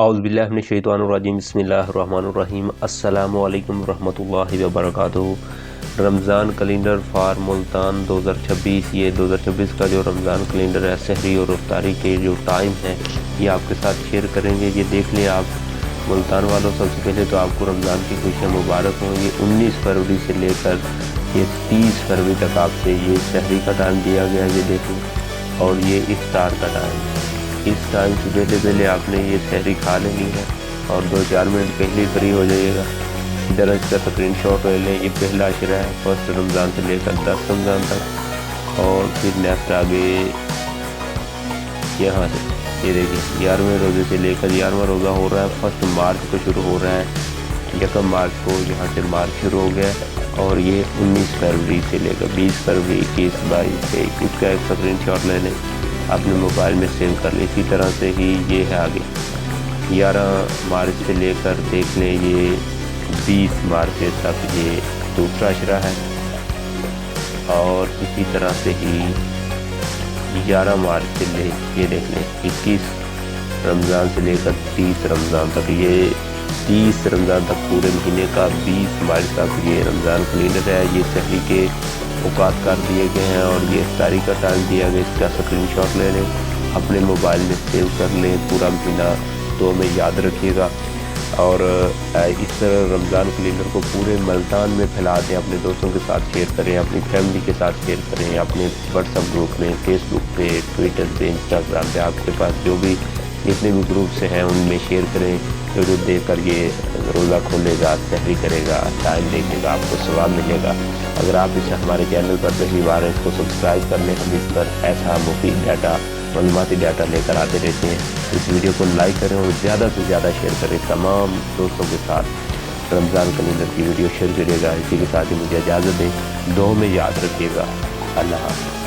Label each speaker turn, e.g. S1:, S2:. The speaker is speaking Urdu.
S1: اعوذ باللہ من الشیطان الرجیم بسم اللہ الرحمن الرحیم السلام علیکم ورحمۃ اللہ وبرکاتہ۔ رمضان کیلنڈر فار ملتان 2026، یہ 2026 کا جو رمضان کیلنڈر ہے، سحری اور افطاری کے جو ٹائم ہے یہ آپ کے ساتھ شیئر کریں گے۔ یہ دیکھ لیں آپ ملتان والوں، سب سے پہلے تو آپ کو رمضان کی خوشیاں مبارک ہوں۔ یہ 19 فروری سے لے کر یہ 30 فروری تک آپ سے یہ سحری کا ٹائم دیا گیا ہے، یہ دیکھیں، اور یہ افطار کا ٹائم ہے۔ اس ٹائم سے پہلے پہلے آپ نے یہ سحری کھا لینی ہے اور 2-4 منٹ پہلے فری ہو جائیے گا۔ ادھر اس کا اسکرین شاٹ لے لیں۔ یہ پہلا عشرہ ہے، فرسٹ رمضان سے لے کر 10 رمضان تک، اور پھر نیکسٹ آگے یہاں سے یہ دیکھیں 11ویں روزے سے لے کر 11واں روزہ ہو رہا ہے، فرسٹ مارچ کو شروع ہو رہا ہے، 1 مارچ کو یہاں سے مارچ شروع ہو گیا ہے، اور یہ 19 فروری سے لے کر 20 فروری 21 22 23 اس کا ایک اسکرین شاٹ لے لیں، اپنے موبائل میں سیو کر لیں۔ اسی طرح سے ہی یہ ہے آگے 11 مارچ سے لے کر دیکھ لیں یہ 20 مارچ تک یہ دوسرا عشرہ ہے، اور اسی طرح سے ہی 11 مارچ سے لے یہ دیکھ لیں 21 رمضان سے لے کر 30 رمضان تک، یہ 30 رمضان تک پورے مہینے کا 20 مارچ تک یہ رمضان کیلنڈر ہے۔ یہ سحری کے اوقات کر دیے گئے ہیں اور یہ افطاری کا ٹائم دیا گیا، اس کا اسکرین شاٹ لے لیں، اپنے موبائل میں سیو کر لیں، پورا مہینہ دو میں یاد رکھیے گا، اور اس رمضان کیلنڈر کو پورے ملتان میں پھیلا دیں، اپنے دوستوں کے ساتھ شیئر کریں، اپنی فیملی کے ساتھ شیئر کریں، اپنے واٹس ایپ گروپ میں، فیس بک پہ، ٹویٹر پہ، انسٹاگرام پہ، آپ کے پاس جو بھی جتنے بھی گروپ سے ہیں ان میں شیئر کریں۔ جو دیکھ کر یہ روزہ کھولے گا، سحری کرے گا، ٹائم دیکھے گا، آپ کو ثواب ملے گا۔ اگر آپ اسے ہمارے چینل پر پہلی بار ہیں، اس کو سبسکرائب کر لیں، ہم اس پر ایسا مفید ڈیٹا، معلوماتی ڈیٹا لے کر آتے رہتے ہیں۔ اس ویڈیو کو لائک کریں اور زیادہ سے زیادہ شیئر کریں، تمام دوستوں کے ساتھ رمضان کیلنڈر کی ویڈیو شیئر کریے گا۔ اسی کے ساتھ ہی مجھے اجازت دیں، دعاؤں میں یاد رکھیے گا۔ اللہ حافظ۔